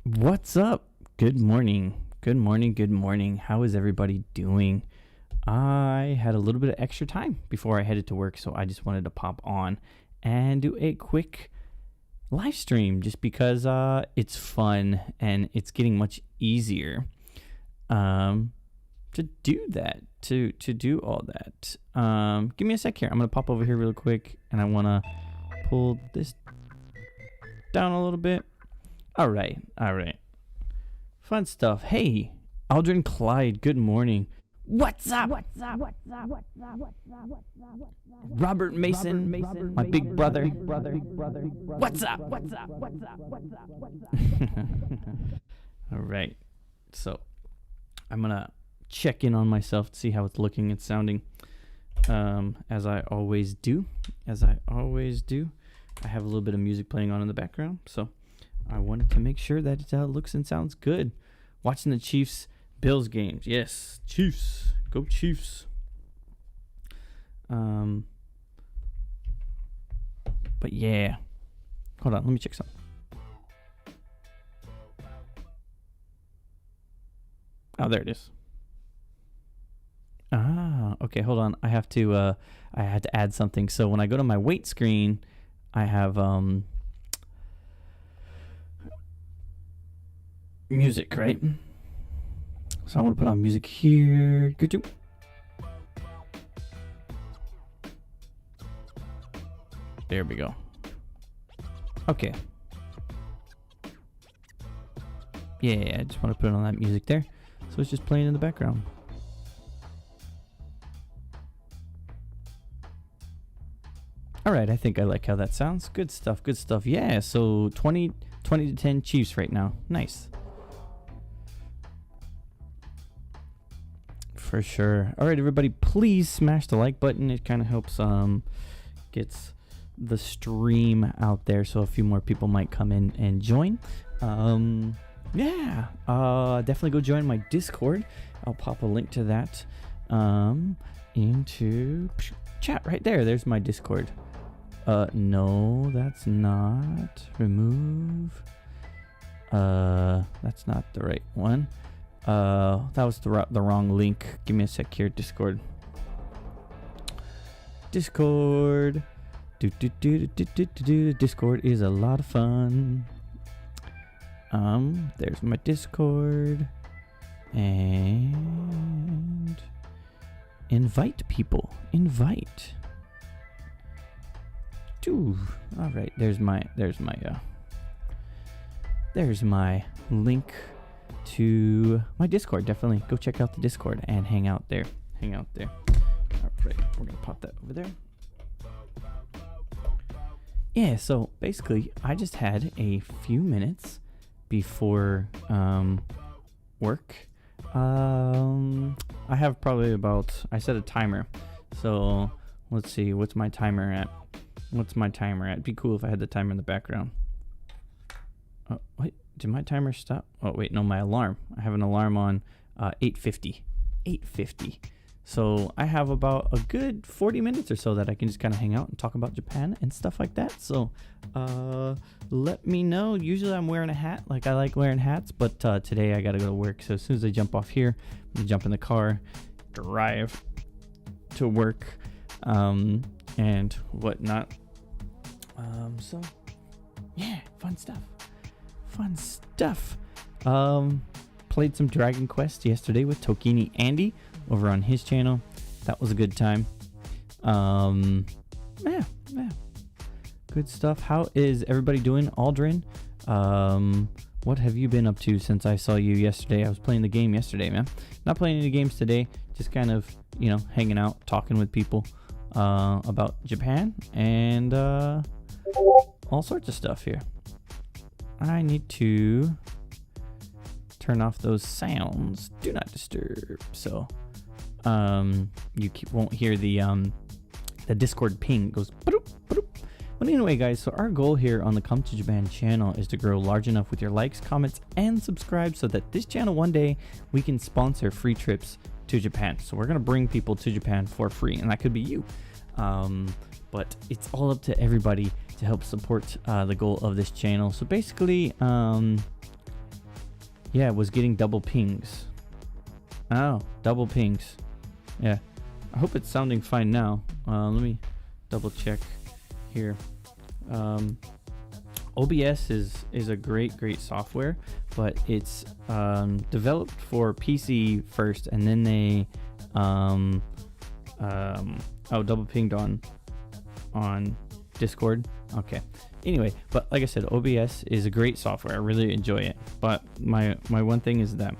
What's up? Good morning. Good morning. Good morning. How is everybody doing? I had a little bit of extra time before I headed to work, so I just wanted to pop on and do a quick live stream just because it's fun and it's getting much easier to do that, to do all that. Give me a sec here. I'm going to pop over here real quick and I want to pull this down a little bit. All right. Fun stuff. Hey, Aldrin Clyde, good morning. What's up? Robert Mason, my big brother. What's up? All right. So I'm going to check in on myself to see how it's looking and sounding. As I always do. I have a little bit of music playing on in the background, so I wanted to make sure that it looks and sounds good. Watching the Chiefs-Bills games. Yes, Chiefs. Go Chiefs. But yeah. Hold on, let me check something. Oh, there it is. Okay, hold on. I had to add something. So when I go to my weight screen, I have music, right? So I want to put on music here. Good. There we go. Okay. Yeah, I just want to put on that music there. So it's just playing in the background. All right, I think I like how that sounds. Good stuff. Yeah, so 20 to 10 Chiefs right now. Nice. For sure. All right, everybody, please smash the like button. It kind of helps gets the stream out there, so a few more people might come in and join. Definitely go join my Discord. I'll pop a link to that into chat right there. There's my Discord. No, that's not. Remove. That's not the right one. That was the wrong link. Give me a sec here. Discord. Discord is a lot of fun. There's my Discord. And invite people. All right, there's my link to my Discord. Definitely go check out the Discord and hang out there. All right, we're gonna pop that over there. Yeah, so basically I just had a few minutes before work. I have probably I set a timer, so let's see, what's my timer at? It'd be cool if I had the timer in the background. Oh, wait, did my timer stop? Oh, wait, no, my alarm. I have an alarm on 8:50. So I have about a good 40 minutes or so that I can just kind of hang out and talk about Japan and stuff like that. So let me know. Usually I'm wearing a hat. Like, I like wearing hats, but today I got to go to work. So as soon as I jump off here, I'm going to jump in the car, drive to work, and whatnot. So yeah, fun stuff. Played some Dragon Quest yesterday with Tokini Andy over on his channel. That was a good time. Yeah. Good stuff. How is everybody doing? Aldrin, what have you been up to since I saw you yesterday? I was playing the game yesterday, man. Not playing any games today. Just kind of, hanging out, talking with people about Japan and all sorts of stuff here. I need to turn off those sounds. Do not disturb. So you won't hear the Discord ping. It goes ba-doop, ba-doop. But anyway, guys, so our goal here on the Come to Japan channel is to grow large enough with your likes, comments, and subscribe so that this channel one day we can sponsor free trips to Japan. So we're going to bring people to Japan for free, and that could be you. But it's all up to everybody to help support the goal of this channel. So basically, yeah, was getting double pings. Oh, double pings. Yeah, I hope it's sounding fine now. Let me double check here. OBS is a great software, but it's developed for PC first, and then they double pinged on Discord. Okay. Anyway, but like I said, OBS is a great software. I really enjoy it. But my one thing is that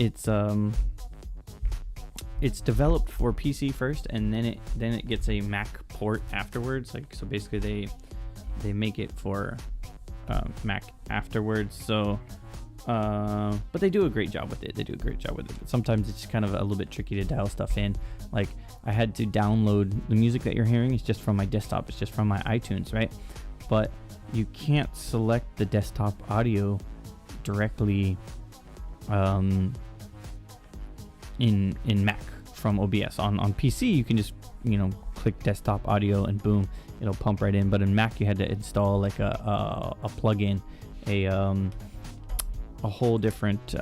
it's developed for PC first, and then it gets a Mac port afterwards. Like, so basically they make it for Mac afterwards. So but they do a great job with it. But sometimes it's kind of a little bit tricky to dial stuff in. Like, I had to download the music that you're hearing is just from my desktop. It's just from my iTunes, right? But you can't select the desktop audio directly in Mac from OBS. On PC, you can just click desktop audio and boom, it'll pump right in. But in Mac, you had to install like a plugin, a whole different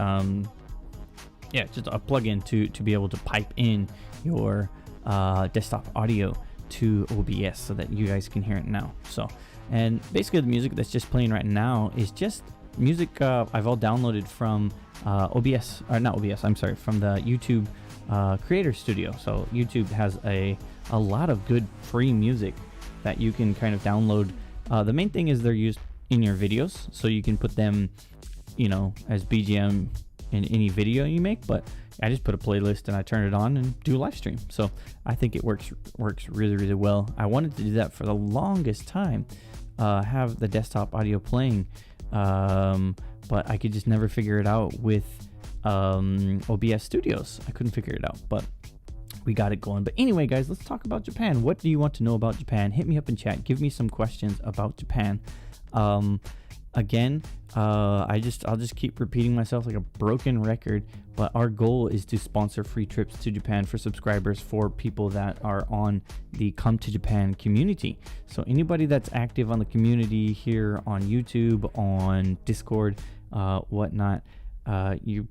just a plugin to be able to pipe in your desktop audio to OBS so that you guys can hear it now. So, and basically the music that's just playing right now is just music I've all downloaded from from the YouTube Creator Studio. So YouTube has a lot of good free music that you can kind of download. The main thing is they're used in your videos, so you can put them as BGM in any video you make. But I just put a playlist and I turn it on and do a live stream. So I think it works really well. I wanted to do that for the longest time, have the desktop audio playing, but I could just never figure it out with OBS Studios. I couldn't figure it out, but we got it going. But anyway, guys, let's talk about Japan. What do you want to know about Japan? Hit me up in chat. Give me some questions about Japan. Again, I'll just keep repeating myself like a broken record, but our goal is to sponsor free trips to Japan for subscribers for people that are on the Come to Japan community. So anybody that's active on the community here on YouTube, on Discord, whatnot, you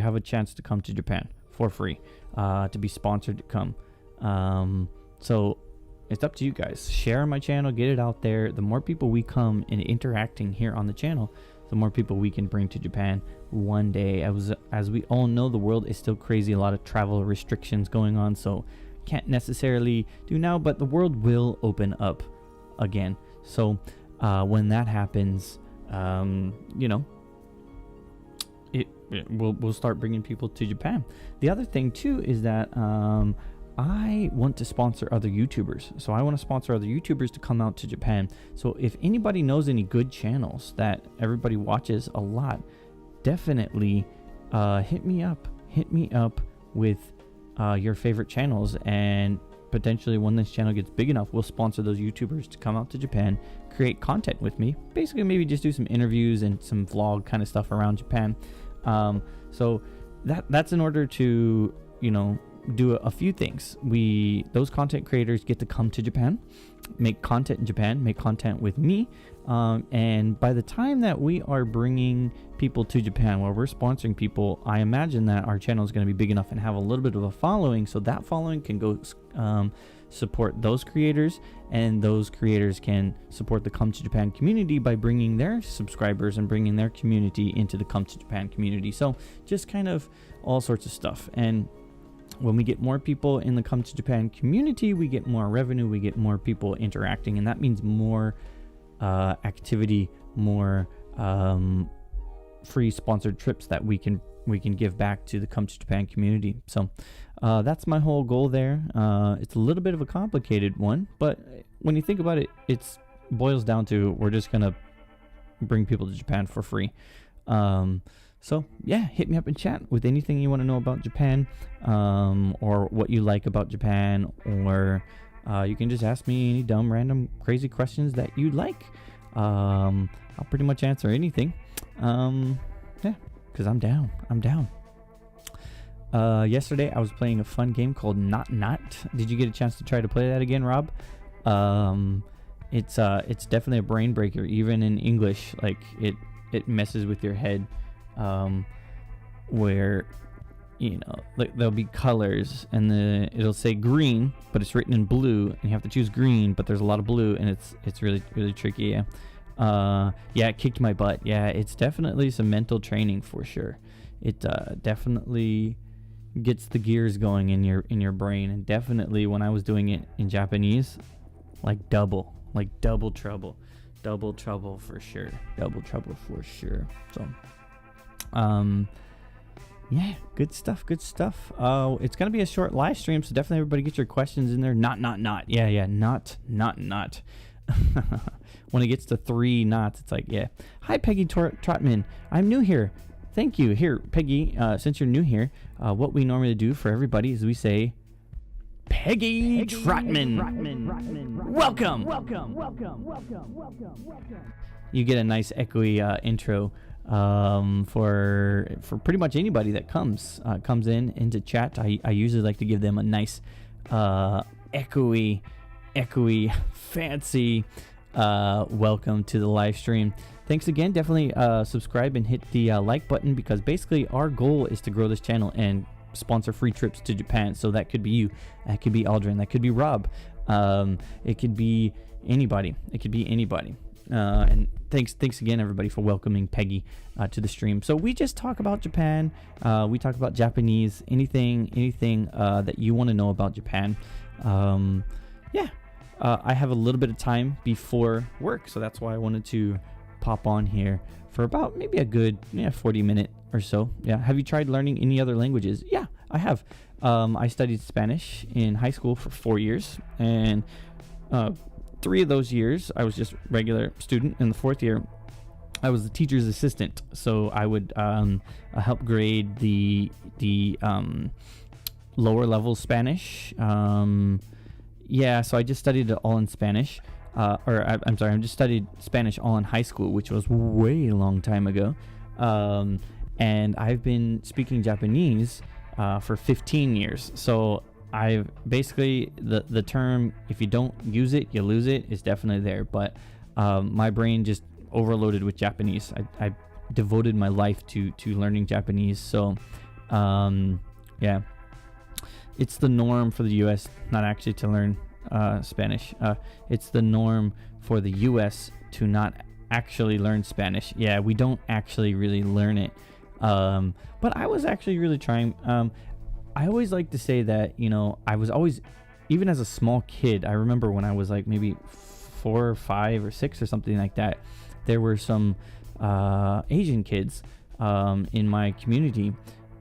have a chance to come to Japan for free, to be sponsored to come. So it's up to you guys. Share my channel, get it out there. The more people we come and interacting here on the channel, the more people we can bring to Japan one day. As we all know, the world is still crazy. A lot of travel restrictions going on, so can't necessarily do now, but the world will open up again. So when that happens, we'll start bringing people to Japan. The other thing too is that I want to sponsor other YouTubers. So I want to sponsor other YouTubers to come out to Japan. So if anybody knows any good channels that everybody watches a lot, definitely hit me up with your favorite channels, and potentially when this channel gets big enough, we'll sponsor those YouTubers to come out to Japan, create content with me. Basically, maybe just do some interviews and some vlog kind of stuff around Japan. So that's in order to, do a few things. Those content creators get to come to Japan, make content in Japan, make content with me, and by the time that we are bringing people to Japan, where we're sponsoring people, I imagine that our channel is going to be big enough and have a little bit of a following, so that following can go support those creators, and those creators can support the Come to Japan community by bringing their subscribers and bringing their community into the Come to Japan community. So just kind of all sorts of stuff. And when we get more people in the Come to Japan community, we get more revenue, we get more people interacting, and that means more activity, more free sponsored trips that we can give back to the Come to Japan community. So that's my whole goal there. It's a little bit of a complicated one, but when you think about it, it boils down to we're just gonna bring people to Japan for free. So yeah, hit me up in chat with anything you want to know about Japan, or what you like about Japan, or you can just ask me any dumb, random, crazy questions that you'd like. I'll pretty much answer anything. Yeah, because I'm down. Yesterday I was playing a fun game called Not. Did you get a chance to try to play that again, Rob? It's definitely a brain breaker, even in English. Like it messes with your head, where like there'll be colors and it'll say green, but it's written in blue, and you have to choose green, but there's a lot of blue, and it's really really tricky. It kicked my butt. Yeah, it's definitely some mental training for sure. It definitely gets the gears going in your brain, and definitely when I was doing it in Japanese, like double trouble for sure. So yeah, good stuff. It's gonna be a short live stream, so definitely everybody get your questions in there. Not. When it gets to 3 knots, it's like, yeah. Hi, Peggy Trotman. I'm new here. Thank you. Here, Peggy, since you're new here, what we normally do for everybody is we say, Peggy Trotman. Welcome. You get a nice echoey intro for pretty much anybody that comes into chat. I usually like to give them a nice echoey fancy welcome to the live stream. Thanks again. Definitely subscribe and hit the like button, because basically our goal is to grow this channel and sponsor free trips to Japan. So that could be you, that could be Aldrin, that could be Rob, it could be anybody. And thanks again everybody for welcoming Peggy to the stream. So we just talk about Japan, we talk about Japanese, anything that you want to know about Japan. I have a little bit of time before work, so that's why I wanted to pop on here for about maybe a good 40 minute or so. Yeah. Have you tried learning any other languages? Yeah, I have. I studied Spanish in high school for 4 years, and 3 of those years I was just regular student. In the 4th year I was the teacher's assistant, so I would help grade the lower level Spanish. So I just studied it all in Spanish. I just studied Spanish all in high school, which was way long time ago. And I've been speaking Japanese for 15 years. So I've basically, the term, if you don't use it, you lose it, is definitely there. But my brain just overloaded with Japanese. I devoted my life to learning Japanese. So it's the norm for the U.S. not actually to learn Spanish. It's the norm for the U.S. to not actually learn Spanish. Yeah, we don't actually really learn it. But I was actually really trying. I always like to say that, I was always, even as a small kid, I remember when I was like maybe 4 or 5 or 6 or something like that, there were some Asian kids in my community.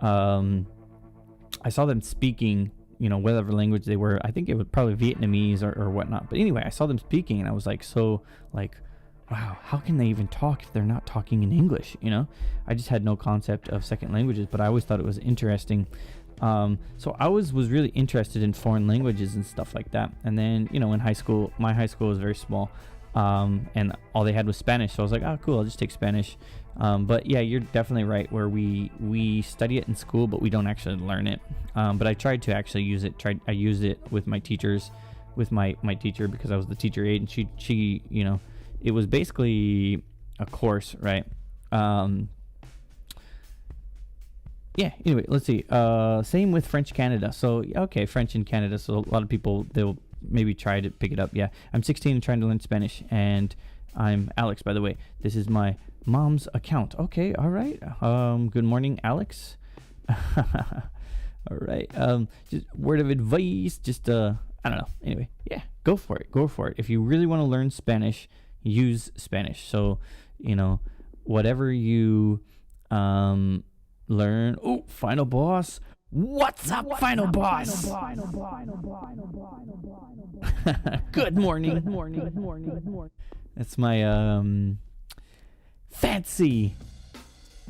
I saw them speaking, whatever language they were. I think it was probably Vietnamese or whatnot. But anyway, I saw them speaking, and I was like, wow, how can they even talk if they're not talking in English? I just had no concept of second languages, but I always thought it was interesting. So I was really interested in foreign languages and stuff like that. And then, in high school, my high school was very small, and all they had was Spanish. So I was like, oh, cool, I'll just take Spanish. But yeah, you're definitely right, where we study it in school, but we don't actually learn it. But I tried to actually use it. I used it with my teachers, with my teacher, because I was the teacher aide, and she it was basically a course, right? Anyway, let's see. Same with French Canada. So, okay, French in Canada. So a lot of people, they'll maybe try to pick it up. Yeah, I'm 16 and trying to learn Spanish, and I'm Alex, by the way. This is my mom's account. Okay, all right. Good morning, Alex. All right. Just word of advice. Just I don't know. Anyway, yeah, go for it. If you really want to learn Spanish, use Spanish. So, whatever you learn. Oh, final boss. What's up, final boss? Good morning. That's my fancy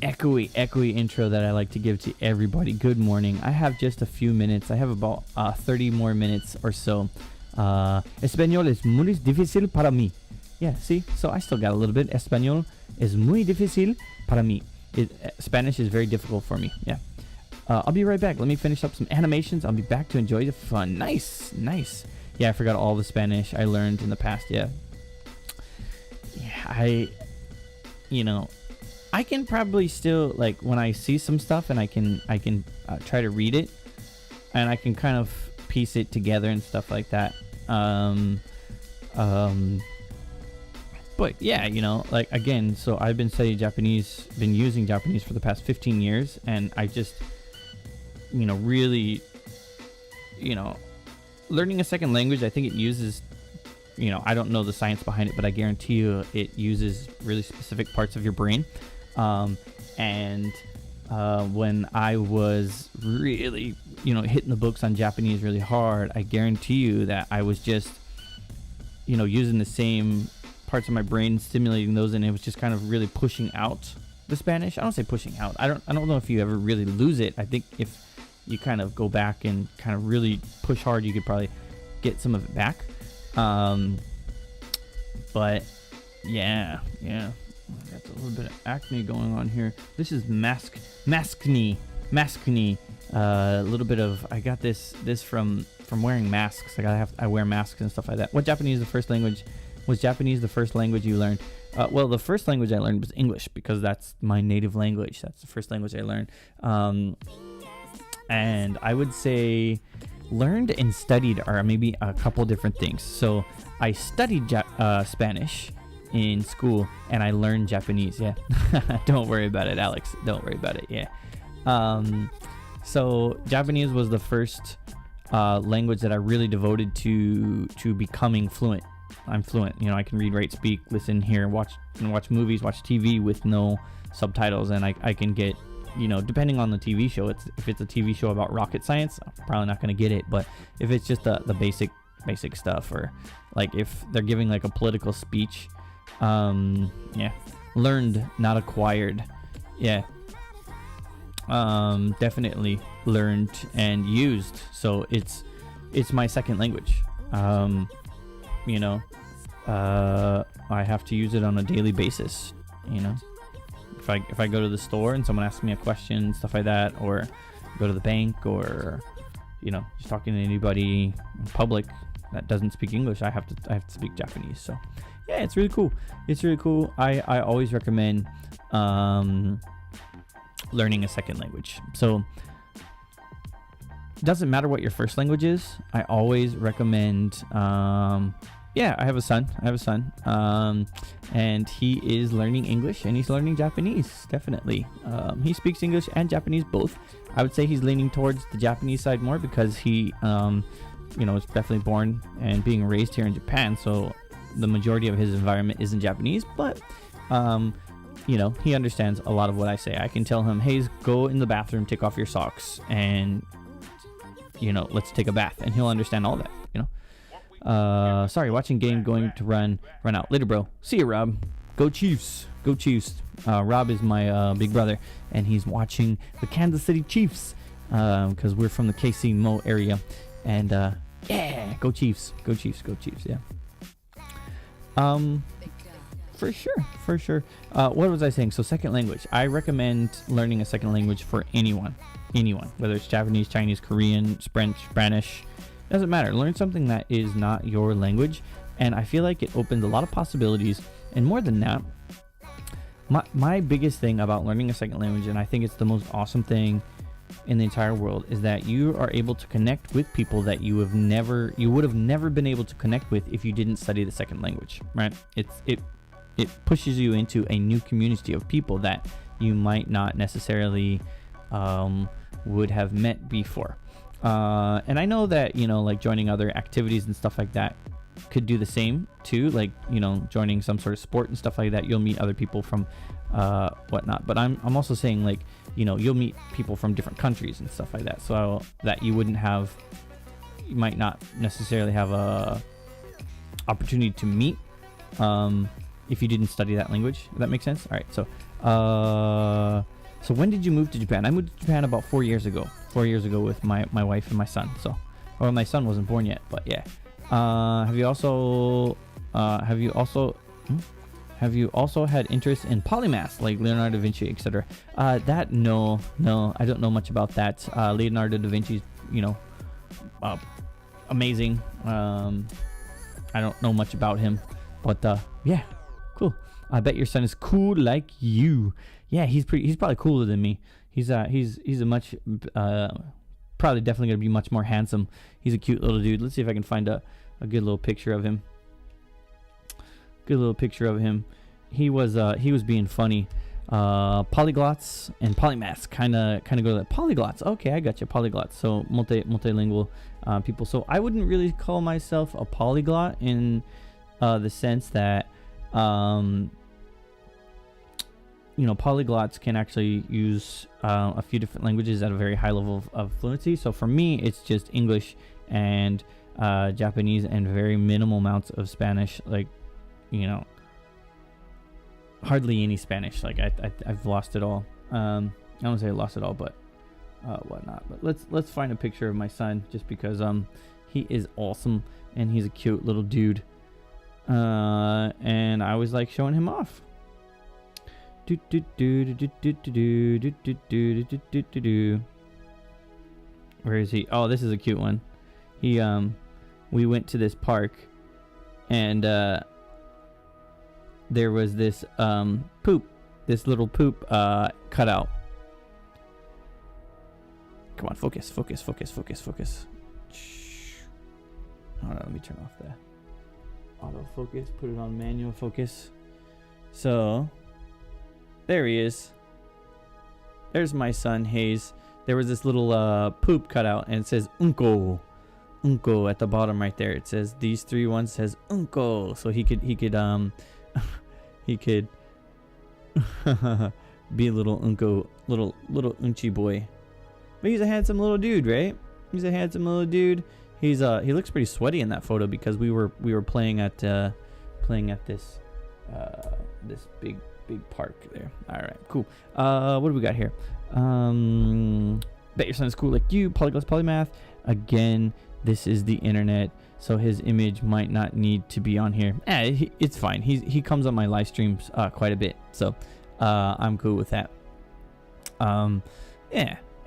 echoey intro that I like to give to everybody. Good morning. I have just a few minutes. I have about 30 more minutes or so. Español es muy difícil para mí. Yeah, see? So I still got a little bit. Español es muy difícil para mí. Spanish is very difficult for me. Yeah. I'll be right back. Let me finish up some animations. I'll be back to enjoy the fun. Nice. Yeah, I forgot all the Spanish I learned in the past. Yeah. I can probably still, like, when I see some stuff and I can try to read it, and I can kind of piece it together and stuff like that. But yeah, you know, like, again, so I've been studying Japanese, been using Japanese for the past 15 years, and I just, you know, really, you know, learning a second language, I think it uses, you know, I don't know the science behind it, but I guarantee you it uses really specific parts of your brain. When I was really, you know, hitting the books on Japanese really hard, I guarantee you that I was just, you know, using the same parts of my brain, stimulating those, and it was just kind of really pushing out the Spanish. I don't say pushing out. I don't know if you ever really lose it. I think if you kind of go back and kind of really push hard, you could probably get some of it back. But yeah. Got a little bit of acne going on here. This is maskne. A little bit of, I got this from wearing masks. I wear masks and stuff like that. Was Japanese the first language you learned? Well, the first language I learned was English, because that's my native language. That's the first language I learned. And I would say learned and studied are maybe a couple different things. So I studied Spanish in school, and I learned Japanese. Yeah. Don't worry about it, Alex. Don't worry about it. Yeah. So Japanese was the first language that I really devoted to becoming fluent. I'm fluent. You know, I can read, write, speak, listen, hear, watch movies, watch TV with no subtitles, and I can get, you know, depending on the TV show. If it's a TV show about rocket science, I'm probably not going to get it. But if it's just the basic stuff, or like if they're giving like a political speech, yeah, learned, not acquired. Yeah. Definitely learned and used. So it's my second language. You know, I have to use it on a daily basis. You know, if I go to the store and someone asks me a question, stuff like that, or go to the bank, or, you know, just talking to anybody in public that doesn't speak English, I have to speak Japanese. So yeah, it's really cool. I always recommend learning a second language. So it doesn't matter what your first language is. I always recommend, yeah, I have a son, and he is learning English and he's learning Japanese, definitely. He speaks English and Japanese both. I would say he's leaning towards the Japanese side more, because he, you know, is definitely born and being raised here in Japan, so the majority of his environment isn't Japanese, but, you know, he understands a lot of what I say. I can tell him, hey, go in the bathroom, take off your socks, and, you know, let's take a bath, and he'll understand all that, you know. Sorry, watching game, going to run out. Later, bro. See you, Rob. Go Chiefs. Rob is my big brother, and he's watching the Kansas City Chiefs, because we're from the KC Mo area, and yeah, go Chiefs. Yeah. For sure. What was I saying? So second language. I recommend learning a second language for anyone, whether it's Japanese, Chinese, Korean, French, Spanish. Doesn't matter. Learn something that is not your language, and I feel like it opens a lot of possibilities. And more than that, my biggest thing about learning a second language, and I think it's the most awesome thing in the entire world, is that you are able to connect with people that you would have never been able to connect with if you didn't study the second language, right? It pushes you into a new community of people that you might not necessarily would have met before. And I know that, you know, like joining other activities and stuff like that could do the same too, like, you know, joining some sort of sport and stuff like that. You'll meet other people from whatnot, but I'm also saying, like, you know, you'll meet people from different countries and stuff like that, so that you might not necessarily have a opportunity to meet if you didn't study that language. If that makes sense. All right, so when did you move to Japan? I moved to Japan about 4 years ago with my wife and my son. So, well, my son wasn't born yet, but yeah. Have you also had interest in polymaths like Leonardo da Vinci, etc.? No, I don't know much about that. Leonardo da Vinci's, you know, amazing. I don't know much about him, but yeah, cool. I bet your son is cool like you. Yeah, he's probably cooler than me. He's a much probably definitely gonna be much more handsome. He's a cute little dude. Let's see if I can find a good little picture of him. Good little picture of him. He was being funny. Polyglots and polymaths kind of go to that. Polyglots. Okay, I got you. Polyglots. So multilingual people. So I wouldn't really call myself a polyglot in the sense that polyglots can actually use a few different languages at a very high level of fluency. So for me, it's just English and Japanese and very minimal amounts of Spanish. Like, hardly any Spanish. Like I've lost it all. I don't say I lost it all, but whatnot. But let's find a picture of my son, just because he is awesome and he's a cute little dude. And I always like showing him off. Where is he? Oh, this is a cute one. He we went to this park, and there was this little poop cutout. Come on, focus. Shh. Hold on, let me turn off the autofocus, put it on manual focus. So there he is. There's my son Hayes. There was this little poop cutout, and it says Unko at the bottom right there. It says these three ones says Unko, so he could he could be a little Unko, little Unchi boy. But he's a handsome little dude, right? He's a handsome little dude. He looks pretty sweaty in that photo because we were playing at this big park there. All right, cool. What do we got here? Bet your son is cool like you. Polyglots, polymath. Again, this is the internet, so his image might not need to be on here. It's fine. He comes on my live streams quite a bit, so I'm cool with that. Yeah.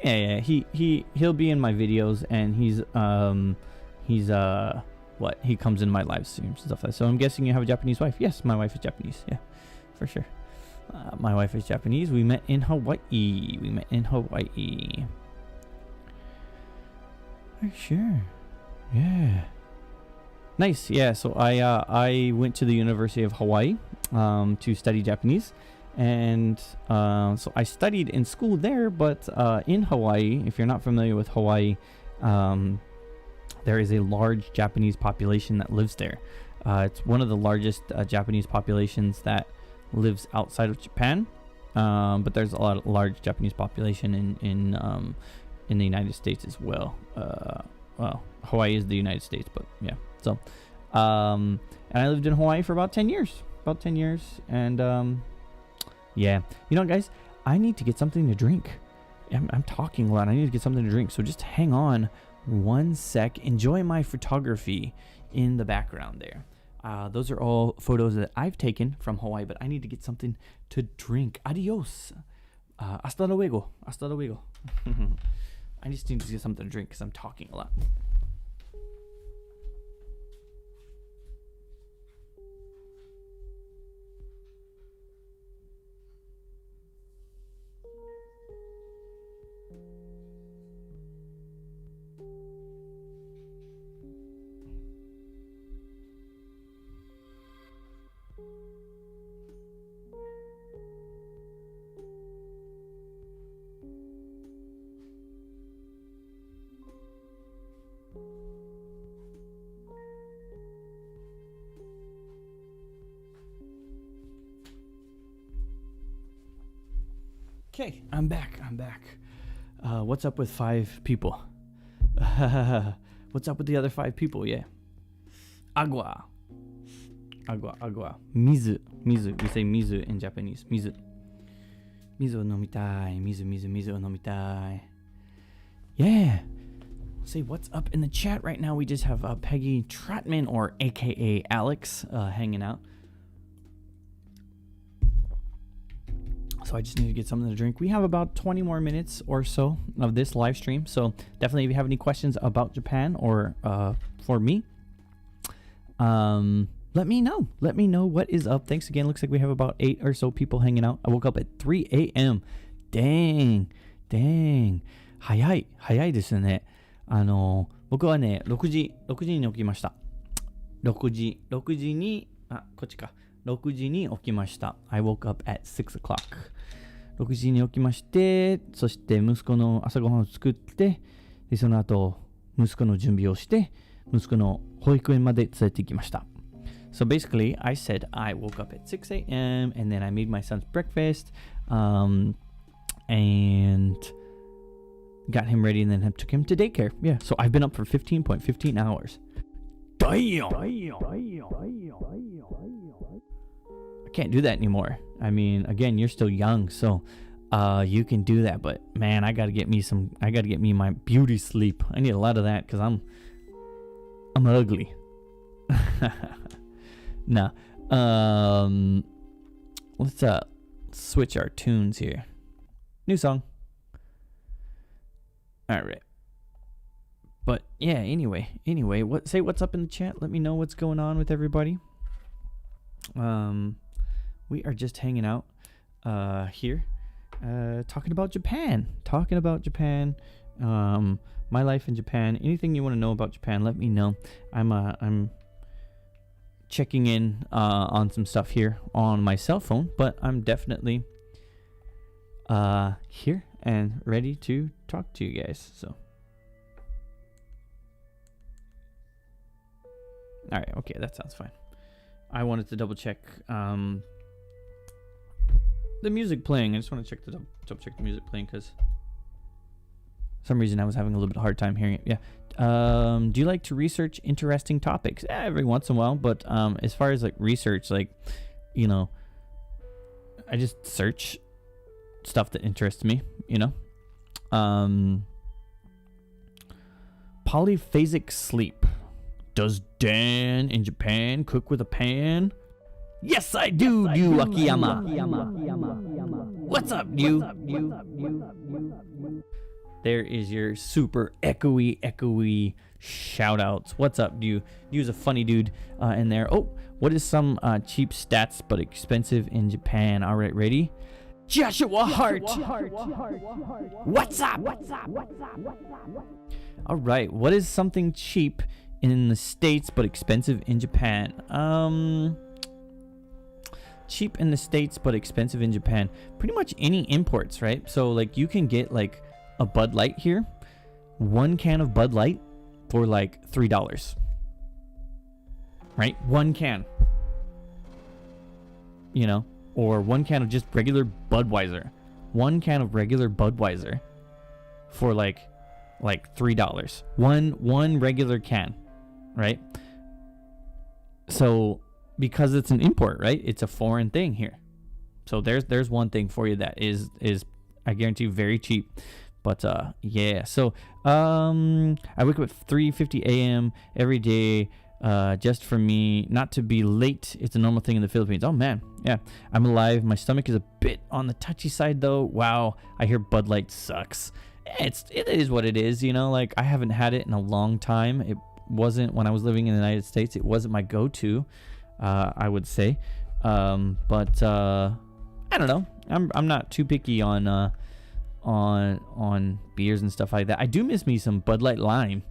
He'll be in my videos, and he comes in my live streams and stuff like that. So I'm guessing you have a Japanese wife. Yes, my wife is Japanese. Yeah, for sure. My wife is Japanese. We met in Hawaii. For sure. Yeah. Nice. Yeah. So I went to the University of Hawaii to study Japanese. And so I studied in school there, but in Hawaii, if you're not familiar with Hawaii, there is a large Japanese population that lives there. It's one of the largest Japanese populations that lives outside of Japan, but there's a large Japanese population in the United States as well. Well, Hawaii is the United States, but yeah. So, and I lived in Hawaii for about 10 years. And yeah, guys, I need to get something to drink. I'm talking a lot. I need to get something to drink. So just hang on one sec. Enjoy my photography in the background there. Those are all photos that I've taken from Hawaii, but I need to get something to drink. Adios. Hasta luego. I just need to get something to drink because I'm talking a lot. Okay, I'm back. What's up with 5 people? What's up with the other 5 people? Yeah. Agua. Mizu. We say mizu in Japanese. Mizu nomitai. Mizu nomitai. Yeah. Say what's up in the chat right now. We just have Peggy Trotman, or AKA Alex, hanging out. So I just need to get something to drink. We have about 20 more minutes or so of this live stream. So definitely, if you have any questions about Japan or for me, let me know. Let me know what is up. Thanks again. Looks like we have about 8 or so people hanging out. I woke up at 3 a.m. Dang. 早いですね。僕はね、6時に起きました。6時に起きました。I woke up at 6 o'clock. 6時に起きまして、そして息子の朝ごはんを作って、でその後、息子の準備をして、息子の保育園まで連れて行きました。So basically, I said I woke up at 6 a.m. and then I made my son's breakfast, and got him ready and then took him to daycare. Yeah, so I've been up for 15 hours. Damn! I can't do that anymore. I mean, again, you're still young, so you can do that, but man, I gotta get me my beauty sleep. I need a lot of that because I'm ugly. Nah. Let's switch our tunes here. New song. All right. But yeah, anyway, what's up in the chat. Let me know what's going on with everybody. We are just hanging out here, talking about Japan. My life in Japan. Anything you want to know about Japan, let me know. I'm checking in on some stuff here on my cell phone, but I'm definitely here and ready to talk to you guys. So, all right, okay, that sounds fine. I wanted to double check the music playing. I just want to double check the music playing because for some reason I was having a little bit of a hard time hearing it. Yeah. Do you like to research interesting topics? Yeah, every once in a while, but as far as like research, like, you know, I just search stuff that interests me, you know. Polyphasic sleep. Does Dan in Japan cook with a pan? Yes, I do, you Akiyama. What's up, you? There is your super echoey shout outs. What's up, you? You's a funny dude in there. Oh, what is some cheap stats but expensive in Japan? All right, ready? Joshua Hart. What's up? All right, what is something cheap in the States but expensive in Japan? Cheap in the States but expensive in Japan. Pretty much any imports, right? So like you can get like a Bud Light here. One can of Bud Light for like $3. Right? One can. You know? Or one can of just regular Budweiser. One can of regular Budweiser for like $3. One regular can. Right? So because it's an import, right? It's a foreign thing here. So there's one thing for you that is I guarantee very cheap. But yeah. So I wake up at 3:50 a.m. every day just for me not to be late. It's a normal thing in the Philippines. Oh man. Yeah. I'm alive. My stomach is a bit on the touchy side though. Wow. I hear Bud Light sucks. It is what it is, you know, like I haven't had it in a long time. It wasn't when I was living in the United States. It wasn't my go-to. I would say, but I don't know. I'm not too picky on beers and stuff like that. I do miss me some Bud Light Lime.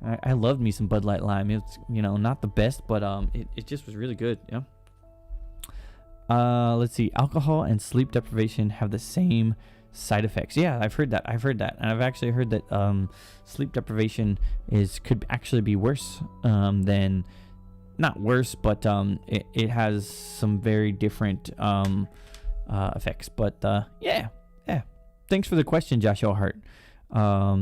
I loved me some Bud Light Lime. It's, you know, not the best, but it just was really good. Yeah. Let's see. Alcohol and sleep deprivation have the same side effects. Yeah, I've heard that, and I've actually heard that sleep deprivation could actually be worse than. Not worse, but it has some very different effects. But yeah. Thanks for the question, Joshua Hart. Let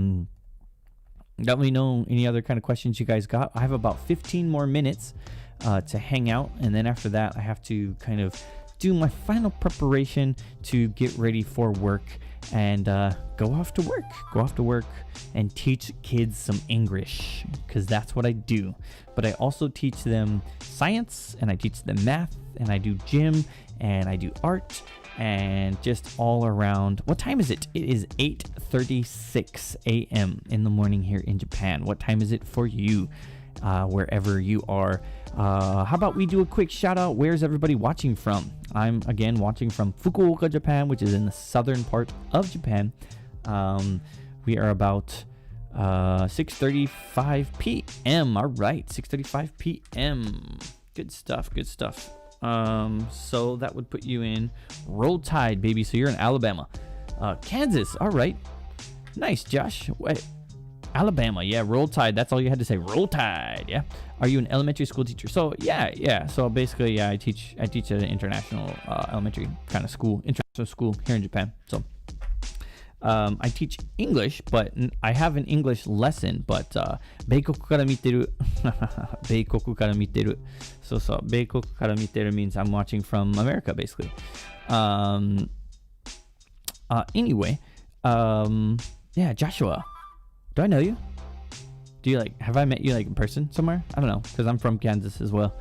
me know any other kind of questions you guys got. I have about 15 more minutes to hang out, and then after that, I have to kind of do my final preparation to get ready for work and go off to work and teach kids some English, because that's what I do. But I also teach them science, and I teach them math, and I do gym, and I do art, and just all around. What time is it? It is 8:36 a.m. in the morning here in Japan. What time is it for you? wherever you are. How about we do a quick shout out? Where's everybody watching from? I'm again watching from Fukuoka, Japan, which is in the southern part of Japan. We are about 6:35 p.m. All right, 6:35 p.m. Good stuff. So that would put you in Roll Tide, baby. So you're in Alabama. Kansas. All right. Nice, Josh. Wait. Alabama. Yeah, Roll Tide. That's all you had to say. Roll Tide. Yeah. Are you an elementary school teacher? So yeah. So basically, yeah, I teach at an international elementary kind of school, international school here in Japan. So I teach English, but I have an English lesson, but 米国から見てる米国から見てるそう米国から見てる means I'm watching from America, basically. Anyway, yeah, Joshua, do I know you? Do you have I met you in person somewhere? I don't know, because I'm from Kansas as well.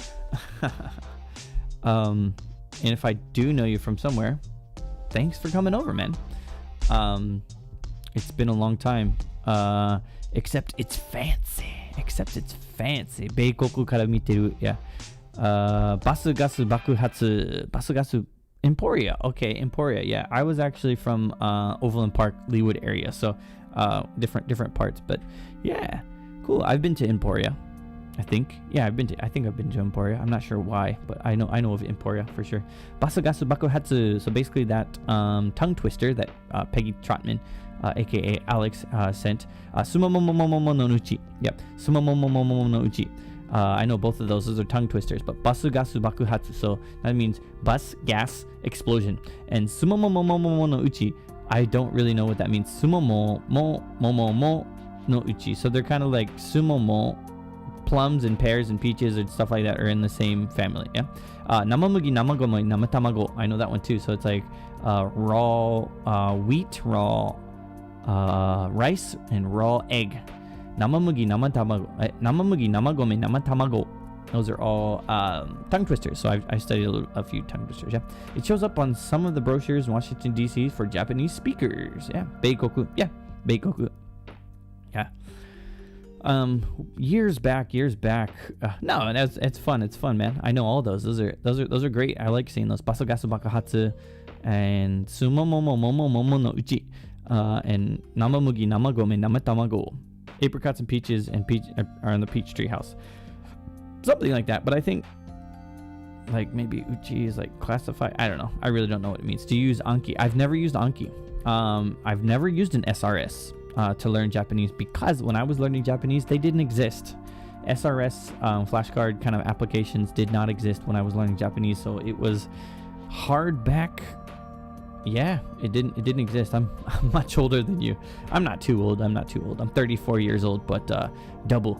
And if I do know you from somewhere, thanks for coming over, man. It's been a long time, except it's fancy. 米国から見てる yeah. バスガス爆発 Emporia. Okay, Emporia. Yeah, I was actually from Overland Park, Leawood area, so different parts, but yeah, cool. I've been to Emporia, I think. Yeah, I've been to Emporia. I'm not sure why, but I know of Emporia for sure. Basagasu bakuhatsu. So basically that tongue twister that Peggy Trotman, aka Alex, sent. Sumomomomomo no uchi. Yep. Sumomomomomo no uchi. I know both of those. Those are tongue twisters. But basugasu bakuhatsu. So that means bus gas explosion. And sumomomomomo no uchi. I don't really know what that means. Sumomomomomo no uchi. So they're kind of like sumomo. Plums and pears and peaches and stuff like that are in the same family. Yeah. Namamugi namagomo namatamago. I know that one too. So it's like raw wheat, raw rice, and raw egg. Namamugi namatamago. Namamugi namagome namatamago. Those are all tongue twisters. So I studied a few tongue twisters. Yeah. It shows up on some of the brochures in Washington D.C. for Japanese speakers. Yeah. Beikoku. Yeah. Beikoku. Yeah. Years back. No, it's fun, man. I know all those. Those are great. I like seeing those. Basagasu bakahatsu and sumomomomomomo no uchi, and namamugi namagome namatamago. Apricots and peaches and peach are in the peach tree house. Something like that. But I think maybe uchi is classified. I don't know. I really don't know what it means to use Anki. I've never used Anki. I've never used an SRS. To learn Japanese, because when I was learning Japanese, they didn't exist. SRS flashcard kind of applications did not exist when I was learning Japanese, so it was hard back. Yeah, it didn't exist. I'm much older than you. I'm not too old. I'm 34 years old, but double.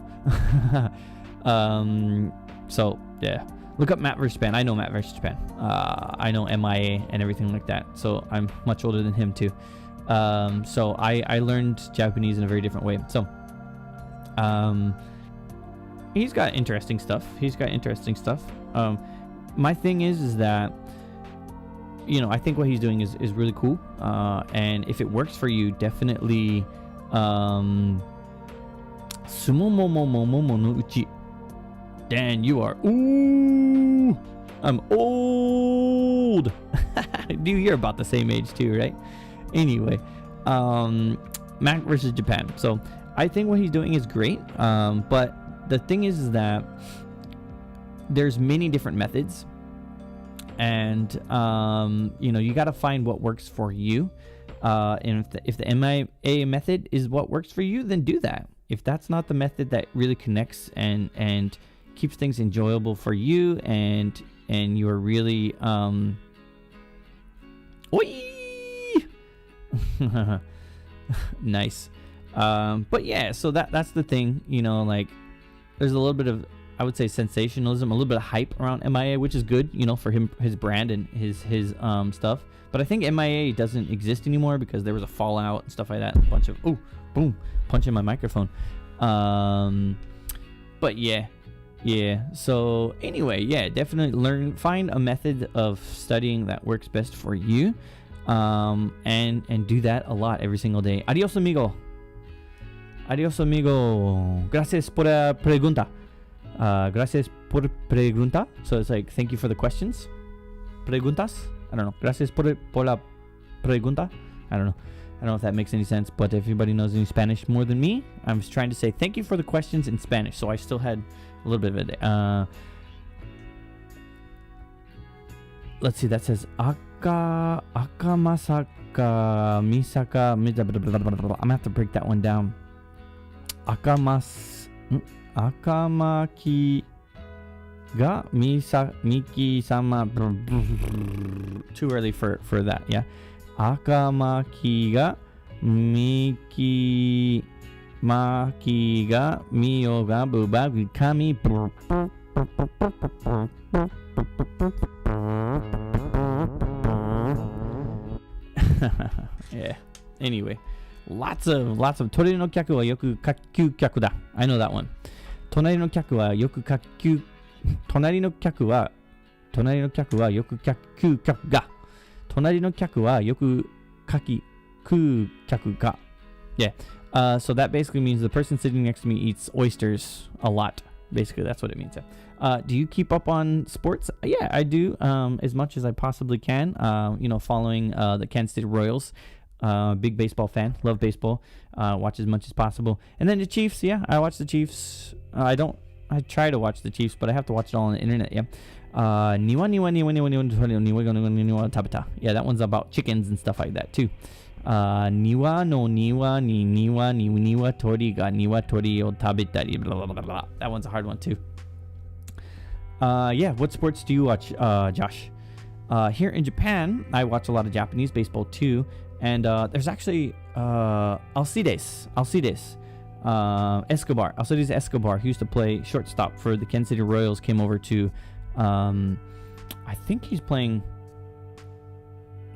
So yeah, look up Matt vs. Japan. I know Matt vs. Japan. I know MIA and everything like that. So I'm much older than him too. So I learned Japanese in a very different way. So, he's got interesting stuff. My thing is that, I think what he's doing is really cool. And if it works for you, definitely, sumomomomomo no uchi. Dan, you are, ooh, I'm old. Dude, you're about the same age too, right? Anyway, Mac versus Japan. So I think what he's doing is great. But the thing is that there's many different methods, and you got to find what works for you. And if the MIA method is what works for you, then do that. If that's not the method that really connects and keeps things enjoyable for you, and you're really nice. But yeah, so that's the thing, there's a little bit of, I would say, sensationalism, a little bit of hype around MIA, which is good, for him, his brand and his stuff. But I think MIA doesn't exist anymore because there was a fallout and stuff like that. A bunch of boom, punching my microphone. But yeah. So anyway, yeah, definitely find a method of studying that works best for you. And do that a lot every single day. Adiós, amigo. Gracias por la pregunta. Gracias por pregunta. So it's like, thank you for the questions. Preguntas? I don't know. Gracias por la pregunta. I don't know. I don't know if that makes any sense, but if anybody knows any Spanish more than me, I was trying to say thank you for the questions in Spanish. So I still had a little bit of it. Let's see. That says akamasaka misaka. I'm gonna have to break that one down. Akamaki ga miki sama. Too early for that. Yeah. Akamaki ga miki maki ga mio ga buba kami. Yeah. Anyway, lots of tori no kyaku wa yoku kakyu kyaku da. I know that one. Tonari no kyaku wa yoku kakyu. Tonari no kyaku wa yoku kakyu kyaku ga. Tonari no kyaku wa yoku kaku kyaku ga. Yeah. So that basically means the person sitting next to me eats oysters a lot. Basically, that's what it means. Do you keep up on sports? Yeah, I do. As much as I possibly can. Following the Kansas City Royals. Big baseball fan. Love baseball. Watch as much as possible. And then the Chiefs. Yeah, I watch the Chiefs. I try to watch the Chiefs, but I have to watch it all on the internet. Yeah. Niwa tabata. Yeah, that one's about chickens and stuff like that too. Niwa no niwa ni niwa tori ga niwa tori o tabetari. Blah blah blah blah. That one's a hard one too. Yeah. What sports do you watch, Josh? Here in Japan, I watch a lot of Japanese baseball too. And there's actually Alcides Escobar, who used to play shortstop for the Kansas City Royals, came over to, I think he's playing,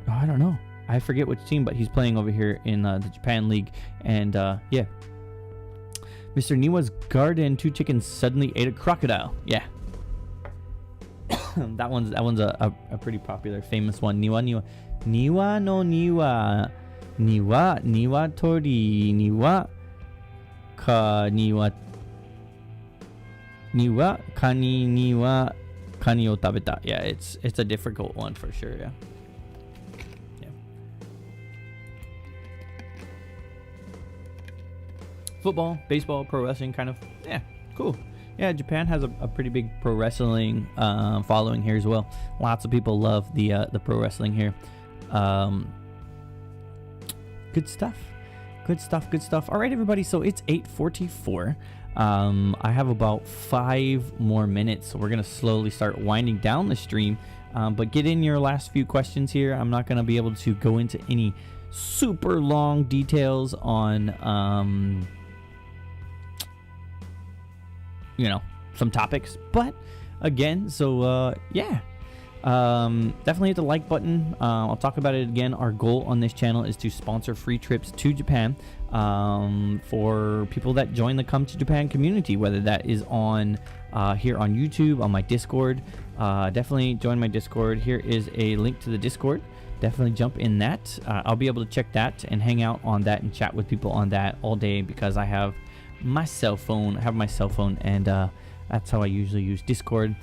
I don't know, I forget which team, but he's playing over here in the Japan League. And yeah, Mr. Niwa's garden, 2 chickens suddenly ate a crocodile. Yeah. that one's a pretty popular, famous one. Niwa no niwa tori niwa kani o tabeta. Yeah, it's a difficult one for sure. Yeah. Football, baseball, pro wrestling, kind of. Yeah, cool. Yeah, Japan has a pretty big pro wrestling following here as well. Lots of people love the pro wrestling here. Good stuff. All right, everybody. So it's 8:44. I have about 5 more minutes, so we're gonna slowly start winding down the stream. But get in your last few questions here. I'm not gonna be able to go into any super long details on some topics, but again, so yeah, definitely hit the like button. I'll talk about it again. Our goal on this channel is to sponsor free trips to Japan for people that join the Come to Japan community, whether that is on here on YouTube, on my Discord. Definitely join my Discord. Here is a link to the Discord. Definitely jump in that. I'll be able to check that and hang out on that and chat with people on that all day, because I have my cell phone. And that's how I usually use Discord.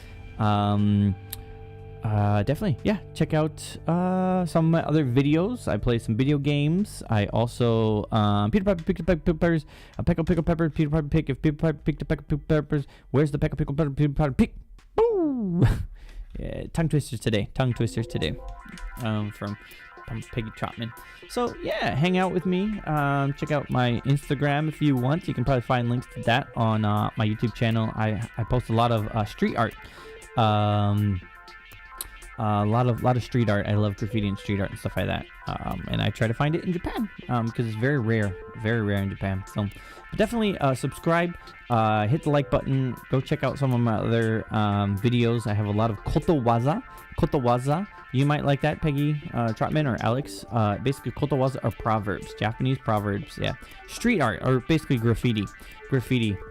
Definitely, yeah, check out some of my other videos. I play some video games. I also Peter Piper picked a peck of peppers, a peck of pickled peppers. Peter Piper pick. If Peter Piper picked a peck of pickled peppers, where's the peck of pickled peppers? Peter Piper pick. Boo! Yeah, tongue twisters today. From Peggy Trotman. So yeah, hang out with me. Check out my Instagram if you want. You can probably find links to that on my YouTube channel. I post a lot of street art. A lot of street art. I love graffiti and street art and stuff like that. And I try to find it in Japan because it's very rare in Japan. So definitely subscribe, hit the like button. Go check out some of my other videos. I have a lot of kotowaza. You might like that, Peggy Trotman or Alex. Basically, kotowaza are proverbs, Japanese proverbs. Yeah, street art or basically graffiti.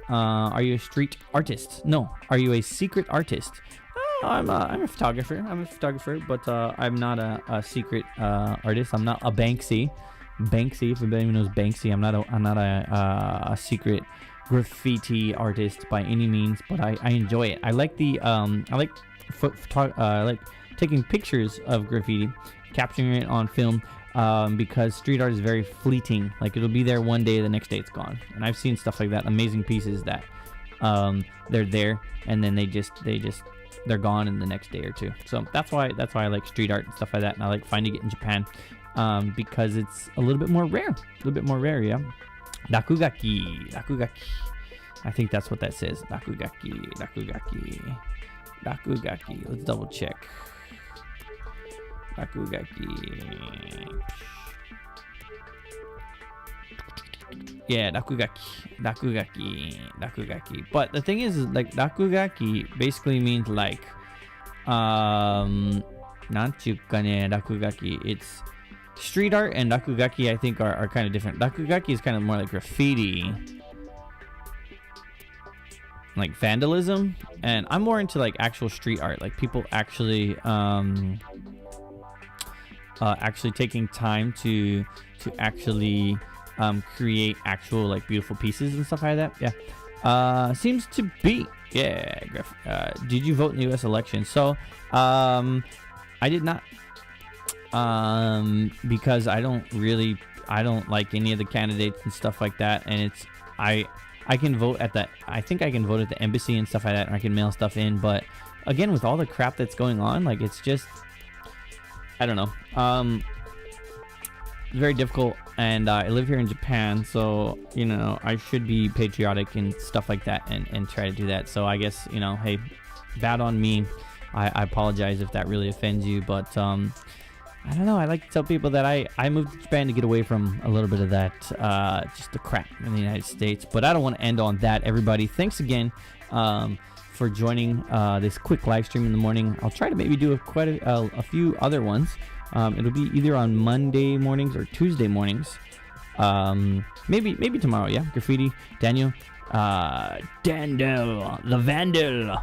Are you a street artist? No. Are you a secret artist? I'm a photographer. But I'm not a secret artist. I'm not a Banksy. If anybody knows Banksy, I'm not a secret graffiti artist by any means, but I enjoy it. I like the I like taking pictures of graffiti, capturing it on film, because street art is very fleeting. Like, it'll be there one day, the next day it's gone. And I've seen stuff like that, amazing pieces that they're there and then they're gone in the next day or two. So that's why I like street art and stuff like that, and I like finding it in Japan, because it's a little bit more rare. Yeah. Rakugaki. I think that's what that says. Rakugaki. Let's double check. Rakugaki. Yeah, Rakugaki. But the thing is like, Rakugaki basically means like, Rakugaki. It's street art, and Rakugaki I think are kind of different. Rakugaki is kind of more like graffiti, like vandalism, and I'm more into like actual street art, like people actually actually taking time to actually create actual like beautiful pieces and stuff like that. Yeah. Seems to be, yeah. Did you vote in the US election? So I did not, because I don't like any of the candidates and stuff like that, and it's I can vote at the, I think I can vote at the embassy and stuff like that, and I can mail stuff in. But again, with all the crap that's going on, like, it's just, I don't know. Very difficult, and I live here in Japan, so, you know, I should be patriotic and stuff like that, and try to do that. So I guess, you know, hey, bad on me. I apologize if that really offends you, but I don't know. I like to tell people that I moved to Japan to get away from a little bit of that, just the crap in the United States. But I don't want to end on that, everybody. Thanks again for joining this quick live stream in the morning. I'll try to maybe do quite a few other ones. It'll be either on Monday mornings or Tuesday mornings. Maybe tomorrow, yeah. Graffiti, Daniel, Dandel the Vandal.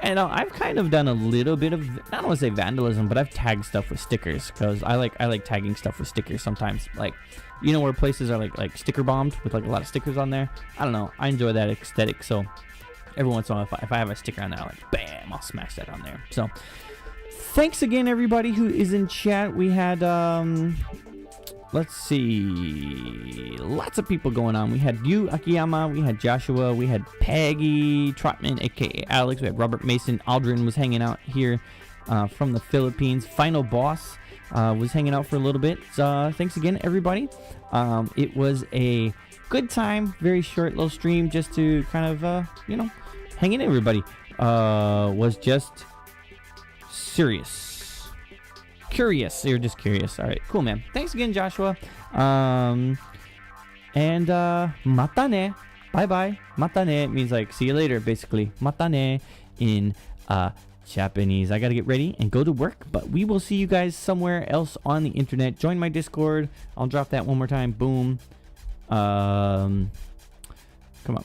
And I've kind of done a little bit of, I don't want to say vandalism, but I've tagged stuff with stickers, because I like tagging stuff with stickers sometimes. Like, you know, where places are like sticker bombed with like a lot of stickers on there. I don't know. I enjoy that aesthetic. So every once in a while, if I have a sticker on there, like, bam, I'll smash that on there. So thanks again, everybody who is in chat. We had, let's see, lots of people going on. We had you, Akiyama, we had Joshua, we had Peggy Trotman, aka Alex, we had Robert Mason. Aldrin was hanging out here from the Philippines. Final Boss was hanging out for a little bit. Thanks again, everybody. It was a good time, very short little stream, just to kind of, you know, hang in, everybody. Was just curious. You're just curious. All right, cool, man. Thanks again, Joshua. And mata ne. Bye. Mata ne means like see you later, basically. Mata ne in Japanese. I gotta get ready and go to work, but we will see you guys somewhere else on the internet. Join my Discord. I'll drop that one more time. Boom. Come on.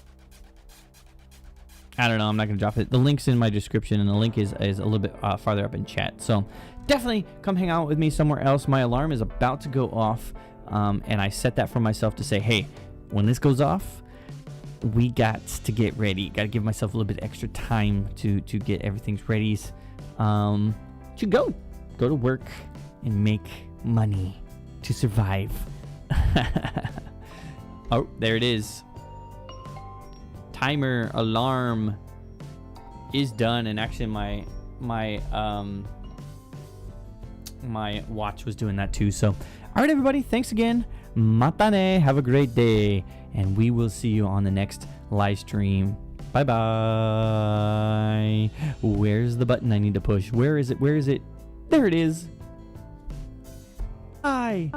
I don't know. I'm not going to drop it. The link's in my description, and the link is a little bit farther up in chat. So definitely come hang out with me somewhere else. My alarm is about to go off, and I set that for myself to say, hey, when this goes off, we got to get ready. Got to give myself a little bit extra time to get everything's ready. To go to work and make money to survive. Oh, there it is. Timer alarm is done, and actually my watch was doing that too. So all right, everybody, thanks again. Mata ne. Have a great day, and we will see you on the next live stream. Bye bye. Where's the button I need to push? Where is it? There it is. Hi.